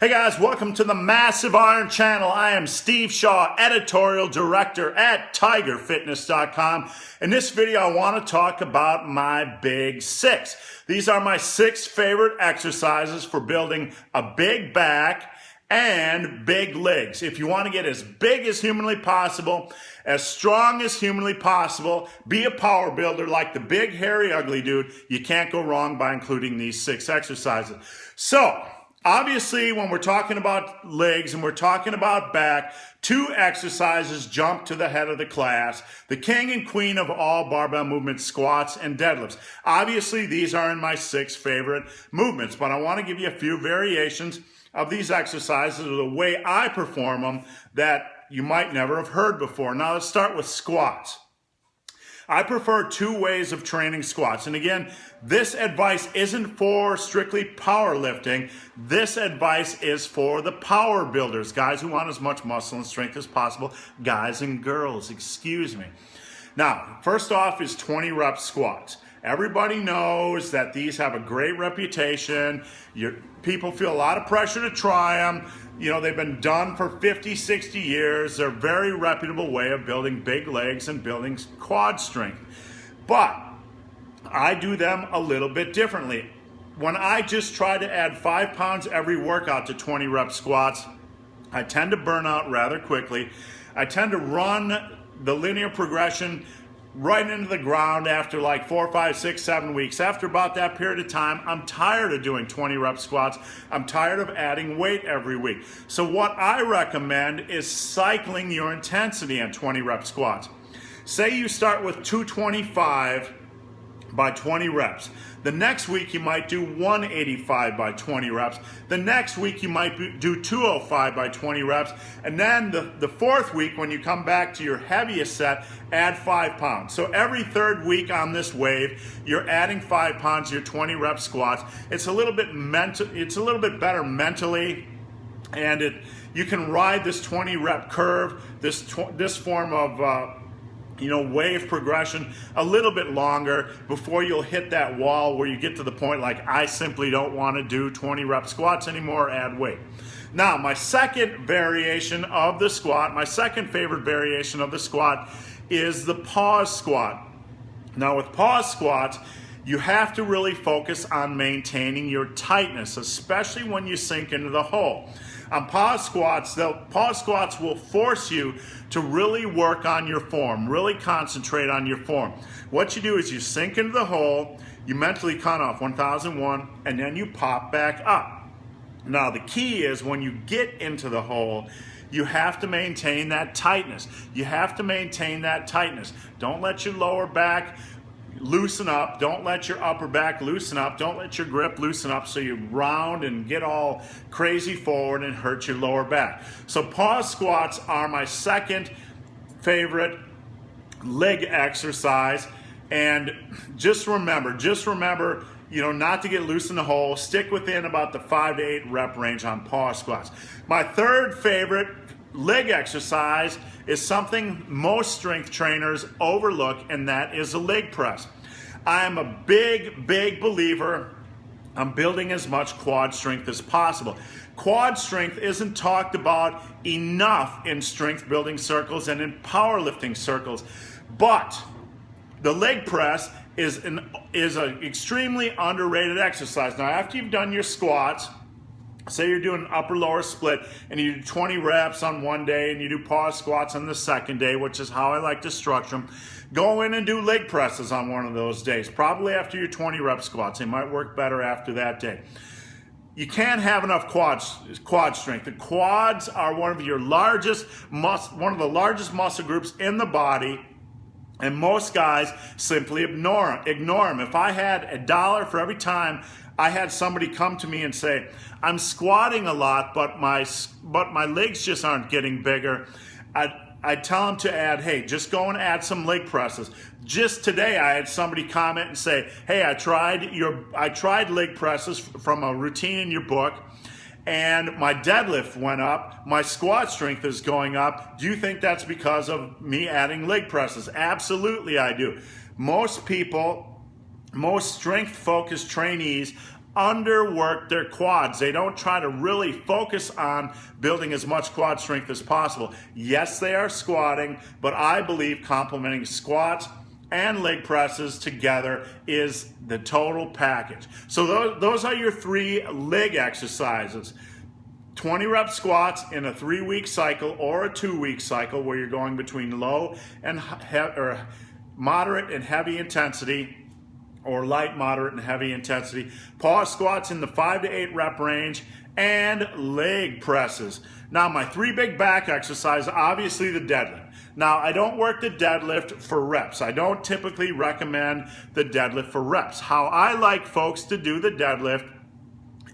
Hey guys, welcome to the Massive Iron Channel. I am Steve Shaw, editorial director at tigerfitness.com. In this video, I want to talk about my big six. These are my 6 favorite exercises for building a big back and big legs. If you want to get as big as humanly possible, as strong as humanly possible, be a power builder like the big, hairy, ugly dude, you can't go wrong by including these 6 exercises. So, obviously, when we're talking about legs and we're talking about back, 2 exercises jump to the head of the class: the king and queen of all barbell movements, squats and deadlifts. Obviously, these are in my 6 favorite movements, but I want to give you a few variations of these exercises, or the way I perform them, that you might never have heard before. Now, let's start with squats. I prefer 2 ways of training squats. And again, this advice isn't for strictly powerlifting. This advice is for the power builders, guys who want as much muscle and strength as possible, guys and girls, excuse me. Now, first off is 20 rep squats. Everybody knows that these have a great reputation. People feel a lot of pressure to try them. You know, they've been done for 50, 60 years. They're a very reputable way of building big legs and building quad strength. But I do them a little bit differently. When I just try to add 5 pounds every workout to 20 rep squats, I tend to burn out rather quickly. I tend to run the linear progression right into the ground after like 4, 5, 6, 7 weeks. After about that period of time, I'm tired of doing 20 rep squats. I'm tired of adding weight every week. So what I recommend is cycling your intensity on 20 rep squats. Say you start with 225 by 20 reps. The next week you might do 185 by 20 reps. The next week you might do 205 by 20 reps. And then the 4th week, when you come back to your heaviest set, add 5 pounds. So every 3rd week on this wave, you're adding 5 pounds to your 20 rep squats. It's a little bit better mentally, and you can ride this 20 rep curve, this form of wave progression a little bit longer before you'll hit that wall where you get to the point like, I simply don't want to do 20 rep squats anymore, add weight. Now, my second variation of the squat, my second favorite variation of the squat is the pause squat. Now, with pause squats, you have to really focus on maintaining your tightness, especially when you sink into the hole. On pause squats will force you to really work on your form, really concentrate on your form. What you do is you sink into the hole, you mentally count off 1001, and then you pop back up. Now, the key is when you get into the hole, you have to maintain that tightness. You have to maintain that tightness. Don't let your lower back loosen up. Don't let your upper back loosen up. Don't let your grip loosen up so you round and get all crazy forward and hurt your lower back. So pause squats are my second favorite leg exercise. And just remember, not to get loose in the hole. Stick within about the 5 to 8 rep range on pause squats. My third favorite leg exercise is something most strength trainers overlook, and that is a leg press. I am a big believer on building as much quad strength as possible. Quad strength isn't talked about enough in strength building circles and in powerlifting circles, but the leg press is an extremely underrated exercise. Now, after you've done your squats, say you're doing an upper-lower split and you do 20 reps on one day and you do pause squats on the second day, which is how I like to structure them. Go in and do leg presses on one of those days, probably after your 20 rep squats. They might work better after that day. You can't have enough quad strength. The quads are one of the largest muscle groups in the body, and most guys simply ignore them. If I had $1 for every time I had somebody come to me and say, I'm squatting a lot, but my legs just aren't getting bigger, I'd tell them to add, hey, just go and add some leg presses. Just today, I had somebody comment and say, hey, I tried leg presses from a routine in your book, and my deadlift went up, my squat strength is going up. Do you think that's because of me adding leg presses? Absolutely, I do. Most strength-focused trainees underwork their quads. They don't try to really focus on building as much quad strength as possible. Yes, they are squatting, but I believe complementing squats and leg presses together is the total package. So those are your 3 leg exercises. 20 rep squats in a 3-week cycle or a 2-week cycle where you're going between low and moderate and heavy intensity, or light, moderate, and heavy intensity. Pause squats in the 5 to 8 rep range, and leg presses. Now my 3 big back exercises, obviously the deadlift. Now I don't work the deadlift for reps. I don't typically recommend the deadlift for reps. How I like folks to do the deadlift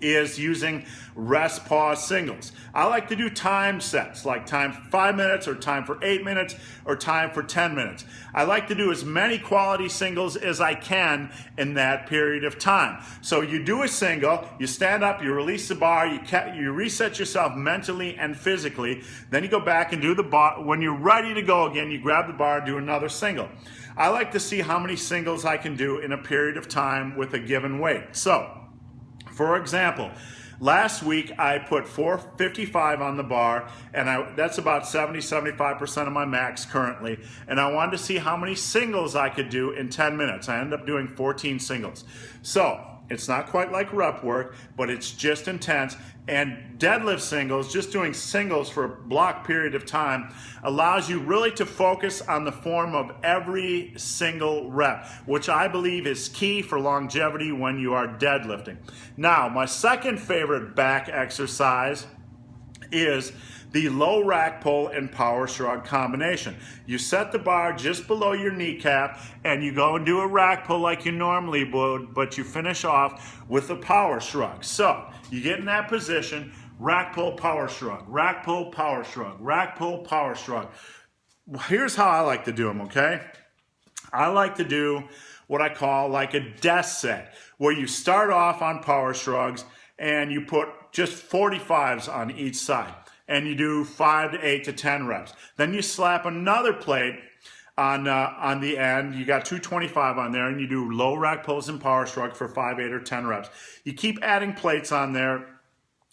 is using rest pause singles. I like to do time sets, like time for 5 minutes or time for 8 minutes or time for 10 minutes. I like to do as many quality singles as I can in that period of time. So you do a single, you stand up, you release the bar, you reset yourself mentally and physically, then you go back and do the bar. When you're ready to go again, you grab the bar and do another single. I like to see how many singles I can do in a period of time with a given weight. So, for example, last week I put 455 on the bar, and that's about 70-75% of my max currently, and I wanted to see how many singles I could do in 10 minutes. I ended up doing 14 singles. So it's not quite like rep work, but it's just intense. And deadlift singles, just doing singles for a block period of time, allows you really to focus on the form of every single rep, which I believe is key for longevity when you are deadlifting. Now, my second favorite back exercise is the low rack pull and power shrug combination. You set the bar just below your kneecap and you go and do a rack pull like you normally would, but you finish off with a power shrug. So you get in that position, rack pull, power shrug, rack pull, power shrug, rack pull, power shrug. Here's how I like to do them, okay? I like to do what I call like a desk set, where you start off on power shrugs and you put just 45s on each side. And you do 5 to 8 to 10 reps. Then you slap another plate on the end. You got 225 on there, and you do low rack pulls and power shrug for 5, 8, or 10 reps. You keep adding plates on there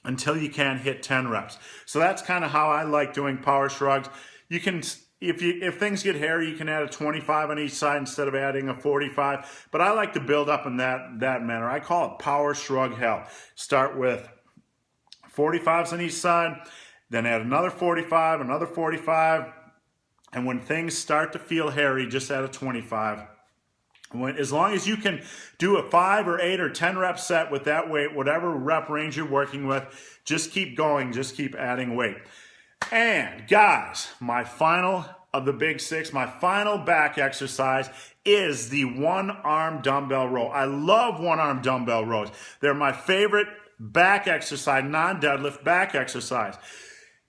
until you can hit 10 reps. So that's kind of how I like doing power shrugs. You can, if things get hairy, you can add a 25 on each side instead of adding a 45. But I like to build up in that manner. I call it power shrug hell. Start with 45s on each side. Then add another 45, another 45, and when things start to feel hairy, just add a 25. As long as you can do a 5 or 8 or 10 rep set with that weight, whatever rep range you're working with, just keep going, just keep adding weight. And guys, my final of the big 6, my final back exercise is the one-arm dumbbell row. I love one-arm dumbbell rows. They're my favorite back exercise, non-deadlift back exercise.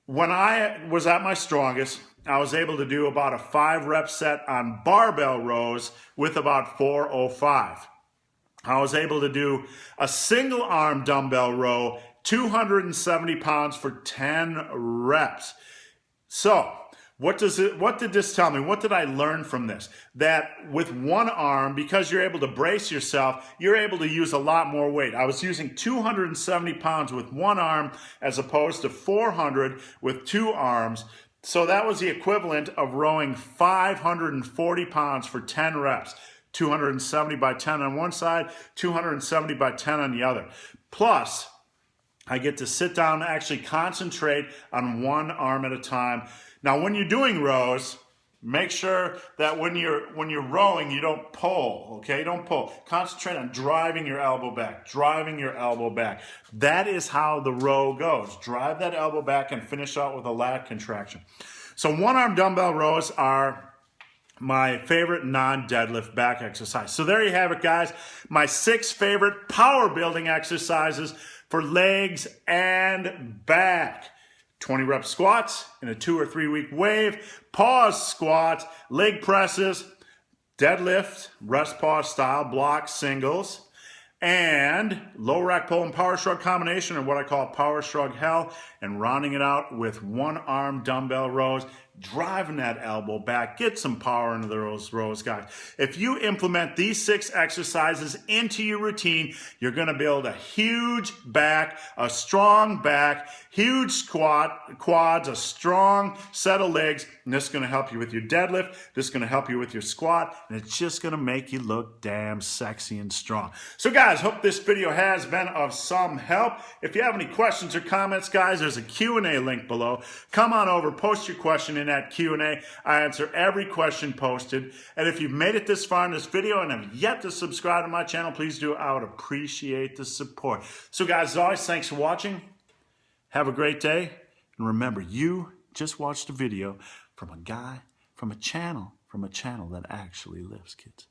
When I was at my strongest, I was able to do about a 5 rep set on barbell rows with about 405. I was able to do a single arm dumbbell row, 270 pounds for 10 reps. So, what did this tell me? What did I learn from this? That with one arm, because you're able to brace yourself, you're able to use a lot more weight. I was using 270 pounds with one arm as opposed to 400 with 2 arms. So that was the equivalent of rowing 540 pounds for 10 reps. 270 by 10 on one side, 270 by 10 on the other. Plus, I get to sit down and actually concentrate on one arm at a time. Now, when you're doing rows, make sure that when you're rowing, you don't pull, okay? Don't pull. Concentrate on driving your elbow back, driving your elbow back. That is how the row goes. Drive that elbow back and finish out with a lat contraction. So one-arm dumbbell rows are my favorite non-deadlift back exercise. So there you have it, guys. My 6 favorite power building exercises for legs and back. 20 rep squats in a 2 or 3 week wave, pause squats, leg presses, deadlift, rest pause style, block singles, and low rack pull and power shrug combination, or what I call power shrug hell, and rounding it out with one arm dumbbell rows. driving that elbow back. Get some power into those rows, guys. If you implement these 6 exercises into your routine, you're going to build a huge back, a strong back, huge quads, a strong set of legs, and this is going to help you with your deadlift. This is going to help you with your squat, and it's just going to make you look damn sexy and strong. So guys, hope this video has been of some help. If you have any questions or comments, guys, there's a Q&A link below. Come on over, post your question in that Q&A. I answer every question posted. And if you've made it this far in this video and have yet to subscribe to my channel, please do. I would appreciate the support. So guys, as always, thanks for watching. Have a great day. And remember, you just watched a video from a guy, from a channel that actually lifts, kids.